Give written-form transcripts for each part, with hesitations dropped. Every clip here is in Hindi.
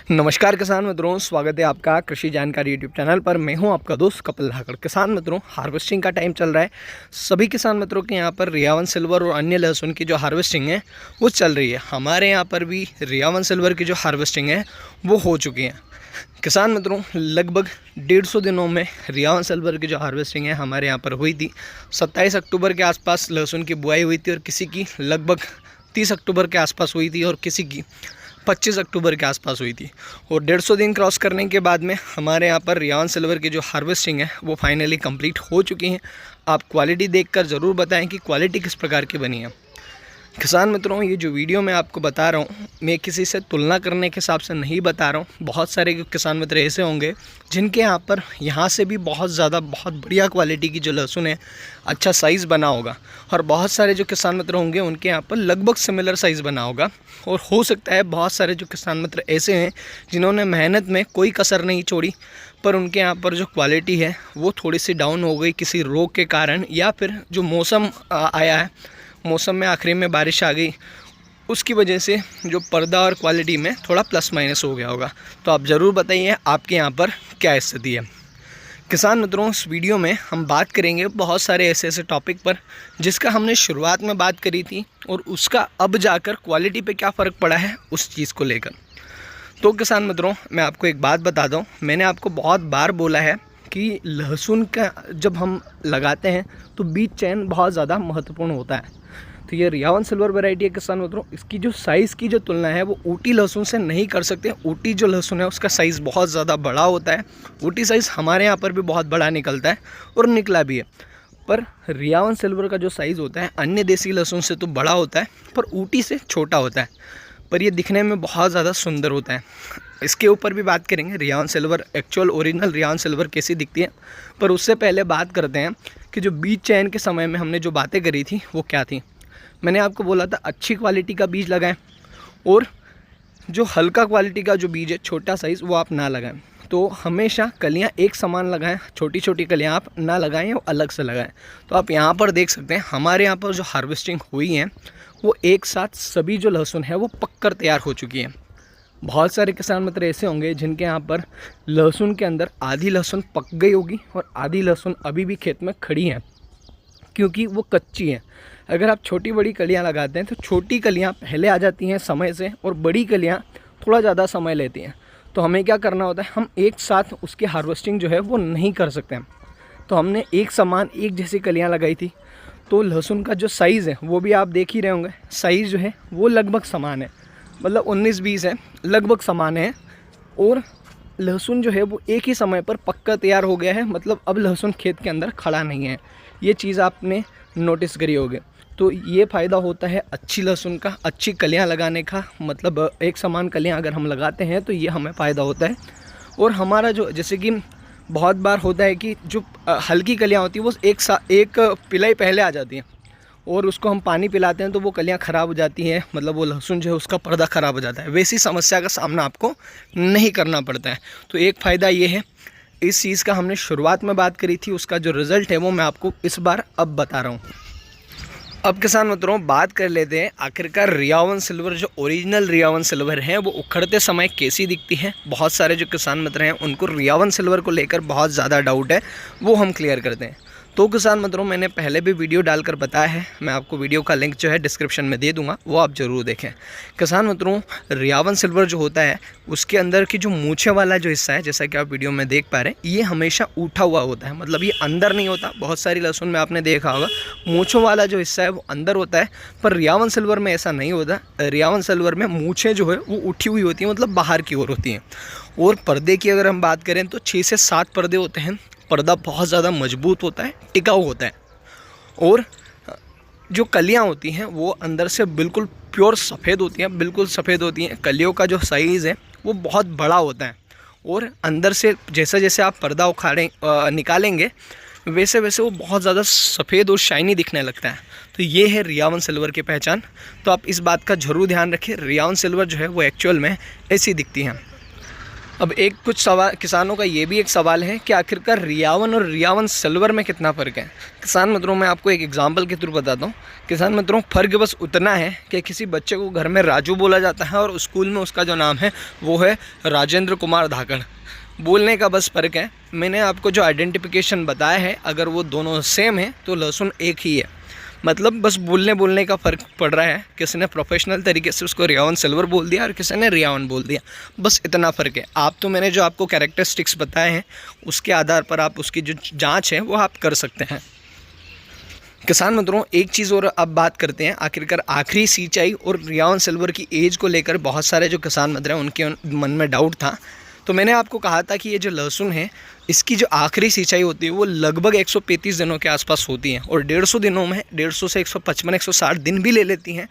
नमस्कार किसान मित्रों, स्वागत है आपका कृषि जानकारी यूट्यूब चैनल पर। मैं हूं आपका दोस्त कपिल धाकड़। किसान मित्रों, हार्वेस्टिंग का टाइम चल रहा है। सभी किसान मित्रों के यहां पर रियावन सिल्वर और अन्य लहसुन की जो हार्वेस्टिंग है वो चल रही है। हमारे यहां पर भी रियावन सिल्वर की जो हार्वेस्टिंग है वो हो चुकी है। किसान मित्रों, लगभग 150 दिनों में रियावन सिल्वर की जो हार्वेस्टिंग है हमारे यहाँ पर हुई थी। 27 अक्टूबर के आसपास लहसुन की बुआई हुई थी और किसी की लगभग 30 अक्टूबर के आसपास हुई थी और किसी की 25 अक्टूबर के आसपास हुई थी। और 150 दिन क्रॉस करने के बाद में हमारे यहाँ पर रियावन सिल्वर की जो हार्वेस्टिंग है वो फाइनली कंप्लीट हो चुकी है। आप क्वालिटी देखकर ज़रूर बताएं कि क्वालिटी किस प्रकार की बनी है। किसान मित्रों, ये जो वीडियो मैं आपको बता रहा हूँ मैं किसी से तुलना करने के हिसाब से नहीं बता रहा हूँ। बहुत सारे किसान मित्र ऐसे होंगे जिनके यहाँ से भी बहुत बढ़िया क्वालिटी की जो लहसुन है, अच्छा साइज़ बना होगा, और बहुत सारे जो किसान मित्र होंगे उनके यहाँ पर लगभग सिमिलर साइज़ बना होगा। और हो सकता है बहुत सारे जो किसान मित्र ऐसे हैं जिन्होंने मेहनत में कोई कसर नहीं छोड़ी, पर उनके यहाँ पर जो क्वालिटी है वो थोड़ी सी डाउन हो गई किसी रोग के कारण, या फिर जो मौसम आया है, मौसम में आखिरी में बारिश आ गई, उसकी वजह से जो पर्दा और क्वालिटी में थोड़ा प्लस माइनस हो गया होगा। तो आप ज़रूर बताइए आपके यहाँ पर क्या स्थिति है। किसान मित्रों, इस वीडियो में हम बात करेंगे बहुत सारे ऐसे टॉपिक पर जिसका हमने शुरुआत में बात करी थी और उसका अब जाकर क्वालिटी पे क्या फ़र्क पड़ा है उस चीज़ को लेकर। तो किसान मित्रों, मैं आपको एक बात बता दूं, मैंने आपको बहुत बार बोला है कि लहसुन का जब हम लगाते हैं तो बीज चयन बहुत ज़्यादा महत्वपूर्ण होता है। तो ये रियावन सिल्वर वैरायटी है किसान मित्रों, इसकी जो साइज़ की जो तुलना है वो ऊटी लहसुन से नहीं कर सकते। ऊटी जो लहसुन है उसका साइज़ बहुत ज़्यादा बड़ा होता है। ऊटी साइज़ हमारे यहाँ पर भी बहुत बड़ा निकलता है और निकला भी है, पर रियावन सिल्वर का जो साइज़ होता है अन्य देसी लहसुन से तो बड़ा होता है पर ऊटी से छोटा होता है, पर ये दिखने में बहुत ज़्यादा सुंदर होता है। इसके ऊपर भी बात करेंगे रियावन सिल्वर, एक्चुअल ओरिजिनल रियावन सिल्वर कैसी दिखती है। पर उससे पहले बात करते हैं कि जो बीज चयन के समय में हमने जो बातें करी थी वो क्या थी। मैंने आपको बोला था अच्छी क्वालिटी का बीज लगाएं और जो हल्का क्वालिटी का जो बीज है, छोटा साइज़, वो आप ना लगाएं। तो हमेशा कलियां एक समान लगाएं, छोटी छोटी कलियां आप ना लगाएं या अलग से लगाएं। तो आप यहां पर देख सकते हैं हमारे यहाँ पर जो हार्वेस्टिंग हुई है वो एक साथ सभी जो लहसुन है वो पककर तैयार हो चुकी है। बहुत सारे किसान मित्र ऐसे होंगे जिनके यहाँ पर लहसुन के अंदर आधी लहसुन पक गई होगी और आधी लहसुन अभी भी खेत में खड़ी हैं क्योंकि वो कच्ची हैं। अगर आप छोटी बड़ी कलियां लगाते हैं तो छोटी कलियां पहले आ जाती हैं समय से और बड़ी कलियां थोड़ा ज़्यादा समय लेती हैं। तो हमें क्या करना होता है, हम एक साथ उसकी हार्वेस्टिंग जो है वो नहीं कर सकते हैं। तो हमने एक समान एक जैसी कलियां लगाई थी, तो लहसुन का जो साइज़ है वो भी आप देख ही रहे होंगे, साइज़ जो है वो लगभग समान है, मतलब 19-20 है, लगभग समान है। और लहसुन जो है वो एक ही समय पर पक्का तैयार हो गया है, मतलब अब लहसुन खेत के अंदर खड़ा नहीं है। ये चीज़ आपने नोटिस करी होगी। तो ये फ़ायदा होता है अच्छी लहसुन का, अच्छी कलियां लगाने का, मतलब एक समान कलियां अगर हम लगाते हैं तो ये हमें फ़ायदा होता है। और हमारा जो, जैसे कि बहुत बार होता है कि जो हल्की कलियां होती हैं वो एक पिलाई पहले आ जाती हैं और उसको हम पानी पिलाते हैं तो वो कलियां ख़राब हो जाती हैं, मतलब वो लहसुन जो है उसका पर्दा ख़राब हो जाता है। वैसी समस्या का सामना आपको नहीं करना पड़ता है। तो एक फ़ायदा ये है, इस चीज़ का हमने शुरुआत में बात करी थी, उसका जो रिज़ल्ट है वो मैं आपको इस बार अब बता रहा हूँ। अब किसान मित्रों, बात कर लेते हैं आखिरकार रियावन सिल्वर, जो ओरिजिनल रियावन सिल्वर है वो उखड़ते समय कैसी दिखती है। बहुत सारे जो किसान मित्र हैं उनको रियावन सिल्वर को लेकर बहुत ज़्यादा डाउट है, वो हम क्लियर करते हैं। तो किसान मित्रों, मैंने पहले भी वीडियो डालकर बताया है, मैं आपको वीडियो का लिंक जो है डिस्क्रिप्शन में दे दूंगा, वो आप ज़रूर देखें। किसान मित्रों, रियावन सिल्वर जो होता है उसके अंदर की जो मूछे वाला जो हिस्सा है, जैसा कि आप वीडियो में देख पा रहे हैं, ये हमेशा उठा हुआ होता है, मतलब ये अंदर नहीं होता। बहुत सारी लहसुन में आपने देखा होगा मूछों वाला जो हिस्सा है वो अंदर होता है, पर रियावन सिल्वर में ऐसा नहीं होता। रियावन सिल्वर में मूछें जो है वो उठी हुई होती हैं, मतलब बाहर की ओर होती हैं। और पर्दे की अगर हम बात करें तो 6 से 7 पर्दे होते हैं। पर्दा बहुत ज़्यादा मजबूत होता है, टिकाऊ होता है। और जो कलियां होती हैं वो अंदर से बिल्कुल प्योर सफ़ेद होती हैं, बिल्कुल सफ़ेद होती हैं। कलियों का जो साइज़ है वो बहुत बड़ा होता है और अंदर से जैसे जैसे आप पर्दा निकालेंगे वैसे वैसे वो बहुत ज़्यादा सफ़ेद और शाइनी दिखने लगता है। तो ये है रियावन सिल्वर की पहचान। तो आप इस बात का ज़रूर ध्यान रखें, रियावन सिल्वर जो है वो एक्चुअल में ऐसी दिखती है। अब एक कुछ सवाल किसानों का ये भी एक सवाल है कि आखिरकार रियावन और रियावन सिल्वर में कितना फ़र्क है। किसान मित्रों, मैं आपको एक एग्जांपल के थ्रू बताता हूँ। किसान मित्रों, फ़र्क बस उतना है कि किसी बच्चे को घर में राजू बोला जाता है और स्कूल में उसका जो नाम है वो है राजेंद्र कुमार धाकड़। बोलने का बस फ़र्क है। मैंने आपको जो आइडेंटिफिकेशन बताया है, अगर वो दोनों सेम है तो लहसुन एक ही है। मतलब बस बोलने का फ़र्क पड़ रहा है। किसी ने प्रोफेशनल तरीके से उसको रियावन सिल्वर बोल दिया और किसी ने रियावन बोल दिया, बस इतना फ़र्क है। आप तो मैंने जो आपको कैरेक्टरिस्टिक्स बताए हैं उसके आधार पर आप उसकी जो जांच है वो आप कर सकते हैं। किसान मित्रों, एक चीज़ और अब बात करते हैं। आखिरकार आखिरी सिंचाई और रियावन सिल्वर की एज को लेकर बहुत सारे जो किसान मित्र हैं उनके मन में डाउट था। तो मैंने आपको कहा था कि ये जो लहसुन है इसकी जो आखिरी सिंचाई होती है वो लगभग 135 दिनों के आसपास होती है और 150 दिनों में 150 से 155 160 दिन भी ले लेती हैं,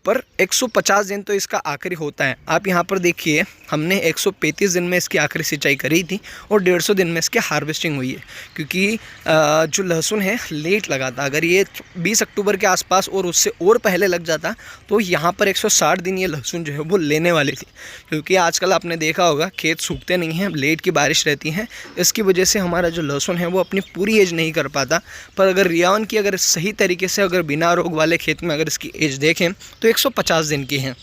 पर 150 दिन तो इसका आखिरी होता है। आप यहाँ पर देखिए, हमने 135 दिन में इसकी आखिरी सिंचाई करी थी और 150 दिन में इसकी हार्वेस्टिंग हुई है। क्योंकि जो लहसुन है लेट लगा था। अगर ये 20 अक्टूबर के आसपास और उससे और पहले लग जाता तो यहाँ पर 160 दिन ये लहसुन जो है वो लेने वाली थी। क्योंकि आजकल आपने देखा होगा खेत सूखते नहीं हैं, लेट की बारिश रहती है, इसकी वजह से हमारा जो लहसुन है वो अपनी पूरी एज नहीं कर पाता। पर अगर रियावन की अगर सही तरीके से अगर बिना रोग वाले खेत में अगर इसकी एज देखें तो 150 दिन की है।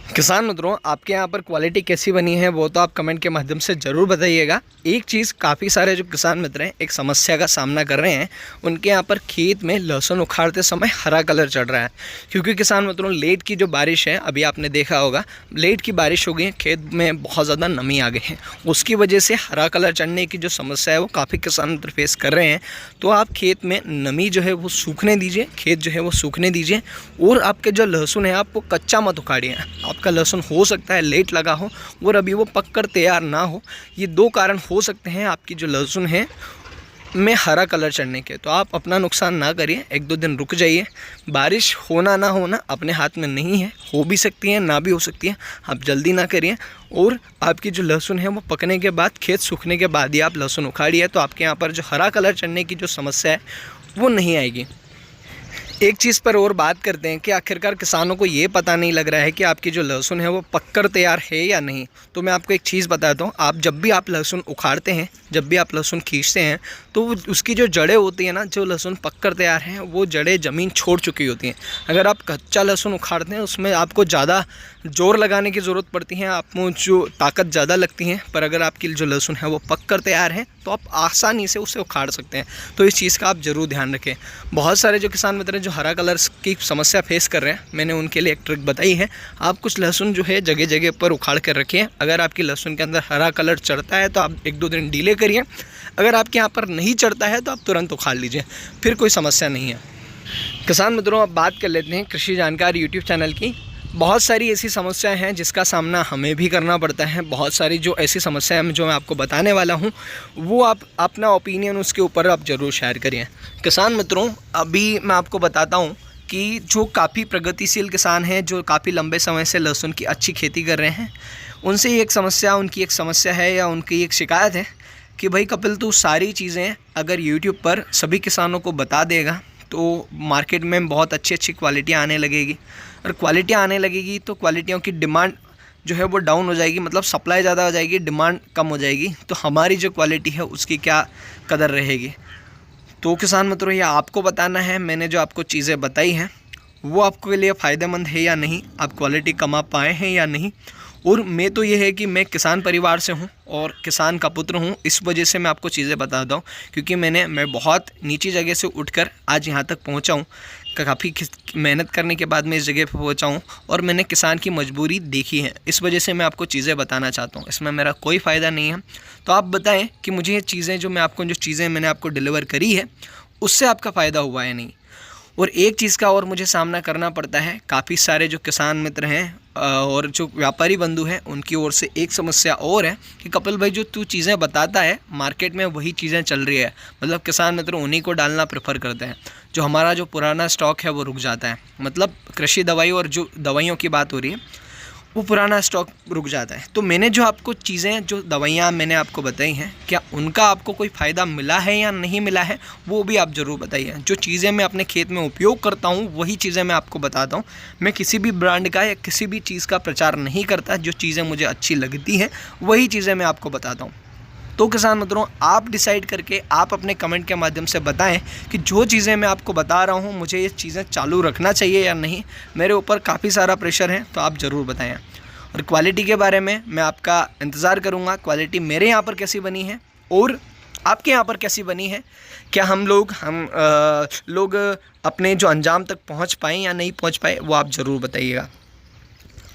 किसान मित्रों, आपके यहाँ पर क्वालिटी कैसी बनी है वो तो आप कमेंट के माध्यम से ज़रूर बताइएगा। एक चीज़ काफ़ी सारे जो किसान मित्र हैं एक समस्या का सामना कर रहे हैं, उनके यहाँ पर खेत में लहसुन उखाड़ते समय हरा कलर चढ़ रहा है। क्योंकि किसान मित्रों, लेट की जो बारिश है, अभी आपने देखा होगा लेट की बारिश हो गई है, खेत में बहुत ज़्यादा नमी आ गई है, उसकी वजह से हरा कलर चढ़ने की जो समस्या है वो काफ़ी किसान मित्र फेस कर रहे हैं। तो आप खेत में नमी जो है वो सूखने दीजिए, खेत जो है वो सूखने दीजिए और आपके जो लहसुन है आपको कच्चा मत उखाड़िए। आपका लहसुन हो सकता है लेट लगा हो और अभी वो पककर तैयार ना हो, ये दो कारण हो सकते हैं आपकी जो लहसुन है में हरा कलर चढ़ने के। तो आप अपना नुकसान ना करिए, 1-2 दिन रुक जाइए। बारिश होना ना होना अपने हाथ में नहीं है, हो भी सकती है ना भी हो सकती है, आप जल्दी ना करिए। और आपकी जो लहसुन है वो पकने के बाद, खेत सूखने के बाद ही आप लहसुन उखाड़िए, तो आपके यहाँ पर जो हरा कलर चढ़ने की जो समस्या है वो नहीं आएगी। एक चीज़ पर और बात करते हैं कि आखिरकार किसानों को ये पता नहीं लग रहा है कि आपकी जो लहसुन है वो पककर तैयार है या नहीं। तो मैं आपको एक चीज़ बताता हूँ, आप जब भी आप लहसुन उखाड़ते हैं, जब भी आप लहसुन खींचते हैं, तो उसकी जो जड़ें होती हैं ना, जो लहसुन पककर तैयार हैं वो जड़ें ज़मीन छोड़ चुकी होती हैं। अगर आप कच्चा लहसुन उखाड़ते हैं उसमें आपको ज़्यादा जोर लगाने की ज़रूरत पड़ती है, आपको जो ताकत ज़्यादा लगती है। पर अगर आपकी जो लहसुन है वो पककर तैयार है तो आप आसानी से उसे उखाड़ सकते हैं। तो इस चीज़ का आप ज़रूर ध्यान रखें। बहुत सारे जो किसान मित्र जो हरा कलर की समस्या फेस कर रहे हैं, मैंने उनके लिए एक ट्रिक बताई है। आप कुछ लहसुन जो है जगह जगह पर उखाड़ कर रखिए। अगर आपकी लहसुन के अंदर हरा कलर चढ़ता है तो आप 1-2 दिन डिले करिए। अगर आपके यहाँ पर नहीं चढ़ता है तो आप तुरंत उखाड़ लीजिए, फिर कोई समस्या नहीं है। किसान मित्रों, अब बात कर लेते हैं कृषि जानकारी यूट्यूब चैनल की। बहुत सारी ऐसी समस्याएं हैं जिसका सामना हमें भी करना पड़ता है। बहुत सारी जो ऐसी समस्याएं जो मैं आपको बताने वाला हूं वो आप अपना ओपिनियन उसके ऊपर आप ज़रूर शेयर करिए। किसान मित्रों, अभी मैं आपको बताता हूं कि जो काफ़ी प्रगतिशील किसान हैं, जो काफ़ी लंबे समय से लहसुन की अच्छी खेती कर रहे हैं, उनसे उनकी एक समस्या है या उनकी एक शिकायत है कि भाई कपिल, तू सारी चीज़ें अगर यूट्यूब पर सभी किसानों को बता देगा तो मार्केट में बहुत अच्छी क्वालिटियाँ आने लगेगी, और क्वालिटियाँ आने लगेगी तो क्वालिटियों की डिमांड जो है वो डाउन हो जाएगी। मतलब सप्लाई ज़्यादा हो जाएगी, डिमांड कम हो जाएगी, तो हमारी जो क्वालिटी है उसकी क्या कदर रहेगी। तो किसान मित्रों, ये आपको बताना है, मैंने जो आपको चीज़ें बताई हैं वो आपके लिए फ़ायदेमंद है या नहीं, आप क्वालिटी कमा पाए हैं या नहीं। और मैं तो ये है कि मैं किसान परिवार से हूँ और किसान का पुत्र हूँ, इस वजह से मैं आपको चीज़ें बताता हूँ। क्योंकि मैं बहुत नीची जगह से उठकर आज यहाँ तक पहुँचा हूँ। काफ़ी मेहनत करने के बाद मैं इस जगह पर पहुँचा हूँ और मैंने किसान की मजबूरी देखी है, इस वजह से मैं आपको चीज़ें बताना चाहता हूँ। इसमें मेरा कोई फ़ायदा नहीं है। तो आप बताएं कि मुझे ये चीज़ें जो चीज़ें मैंने आपको डिलीवर करी है उससे आपका फ़ायदा हुआ है नहीं। और एक चीज़ का और मुझे सामना करना पड़ता है, काफ़ी सारे जो किसान मित्र हैं और जो व्यापारी बंधु हैं उनकी ओर से एक समस्या और है कि कपिल भाई, जो तू चीज़ें बताता है मार्केट में वही चीज़ें चल रही है। मतलब किसान मित्र उन्हीं को डालना प्रेफर करते हैं, जो हमारा जो पुराना स्टॉक है वो रुक जाता है। मतलब कृषि दवाई और जो दवाइयों की बात हो रही है वो पुराना स्टॉक रुक जाता है। तो मैंने जो आपको चीज़ें, जो दवाइयाँ मैंने आपको बताई हैं, क्या उनका आपको कोई फ़ायदा मिला है या नहीं मिला है, वो भी आप ज़रूर बताइए। जो चीज़ें मैं अपने खेत में उपयोग करता हूँ वही चीज़ें मैं आपको बताता हूँ। मैं किसी भी ब्रांड का या किसी भी चीज़ का प्रचार नहीं करता। जो चीज़ें मुझे अच्छी लगती हैं वही चीज़ें मैं आपको बताता हूँ। तो किसान मित्रों, आप डिसाइड करके आप अपने कमेंट के माध्यम से बताएं कि जो चीज़ें मैं आपको बता रहा हूं मुझे ये चीज़ें चालू रखना चाहिए या नहीं। मेरे ऊपर काफ़ी सारा प्रेशर है, तो आप ज़रूर बताएं। और क्वालिटी के बारे में मैं आपका इंतज़ार करूंगा। क्वालिटी मेरे यहाँ पर कैसी बनी है और आपके यहाँ पर कैसी बनी है, क्या हम लोग अपने जो अंजाम तक पहुँच पाएँ या नहीं पहुँच पाए, वो आप ज़रूर बताइएगा।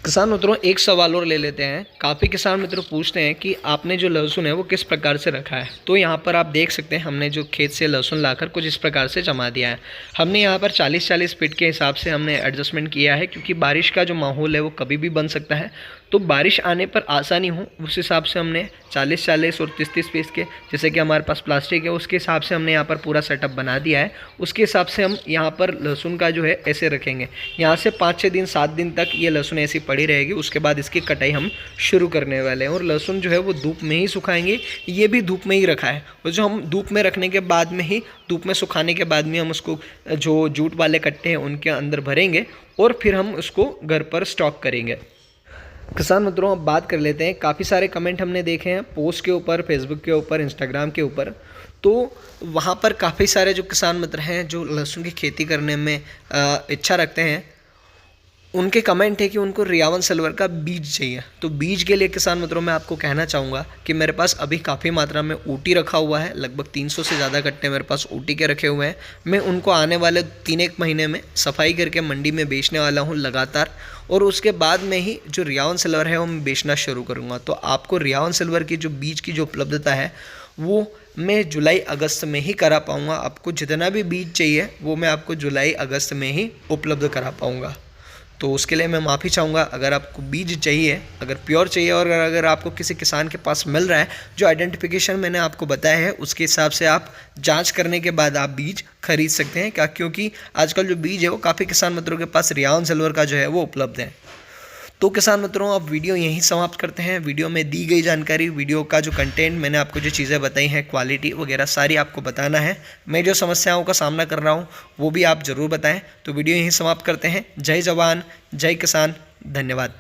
किसान मित्रों, एक सवाल और ले लेते हैं। काफ़ी किसान मित्र पूछते हैं कि आपने जो लहसुन है वो किस प्रकार से रखा है। तो यहाँ पर आप देख सकते हैं, हमने जो खेत से लहसुन लाकर कुछ इस प्रकार से जमा दिया है। हमने यहाँ पर 40-40 फीट के हिसाब से हमने एडजस्टमेंट किया है, क्योंकि बारिश का जो माहौल है वो कभी भी बन सकता है। तो बारिश आने पर आसानी हो उस हिसाब से हमने 40-40 और 30-30 फीट के, जैसे कि हमारे पास प्लास्टिक है उसके हिसाब से हमने यहाँ पर पूरा सेटअप बना दिया है। उसके हिसाब से हम यहाँ पर लहसुन का जो है ऐसे रखेंगे। यहाँ से 5-6 दिन 7 दिन तक ये लहसुन ऐसी पड़ी रहेगी। उसके बाद इसकी कटाई हम शुरू करने वाले हैं। और लहसुन जो है वो धूप में ही सुखाएंगे। ये भी धूप में ही रखा है, और जो हम धूप में रखने के बाद में ही, धूप में सुखाने के बाद में हम उसको जो जूट वाले कट्टे हैं उनके अंदर भरेंगे और फिर हम उसको घर पर स्टॉक करेंगे। किसान मित्रों, अब बात कर लेते हैं। काफ़ी सारे कमेंट हमने देखे हैं पोस्ट के ऊपर, फेसबुक के ऊपर, इंस्टाग्राम के ऊपर। तो वहाँ पर काफ़ी सारे जो किसान मित्र हैं जो लहसुन की खेती करने में इच्छा रखते हैं, उनके कमेंट है कि उनको रियावन सिल्वर का बीज चाहिए। तो बीज के लिए किसान मित्रों मैं आपको कहना चाहूँगा कि मेरे पास अभी काफ़ी मात्रा में ऊटी रखा हुआ है। लगभग 300 से ज़्यादा कट्टे मेरे पास ऊटी के रखे हुए हैं। मैं उनको आने वाले 3-1 महीने में सफाई करके मंडी में बेचने वाला हूँ लगातार। और उसके बाद में ही जो रियावन सिल्वर है वो मैं बेचना शुरू करूँगा। तो आपको रियावन सिल्वर की जो बीज की जो उपलब्धता है वो मैं जुलाई अगस्त में ही करा पाऊँगा। आपको जितना भी बीज चाहिए वो मैं आपको जुलाई अगस्त में ही उपलब्ध करा पाऊँगा। तो उसके लिए मैं माफ़ी चाहूँगा। अगर आपको बीज चाहिए, अगर प्योर चाहिए, और अगर आपको किसी किसान के पास मिल रहा है, जो आइडेंटिफिकेशन मैंने आपको बताया है उसके हिसाब से आप जांच करने के बाद आप बीज खरीद सकते हैं। क्या, क्योंकि आजकल जो बीज है वो काफ़ी किसान मित्रों के पास रियावन सिल्वर का जो है वो उपलब्ध है। तो किसान मित्रों, अब वीडियो यहीं समाप्त करते हैं। वीडियो में दी गई जानकारी, वीडियो का जो कंटेंट, मैंने आपको जो चीज़ें बताई हैं, क्वालिटी वगैरह सारी आपको बताना है। मैं जो समस्याओं का सामना कर रहा हूँ वो भी आप ज़रूर बताएं। तो वीडियो यहीं समाप्त करते हैं। जय जवान, जय किसान, धन्यवाद।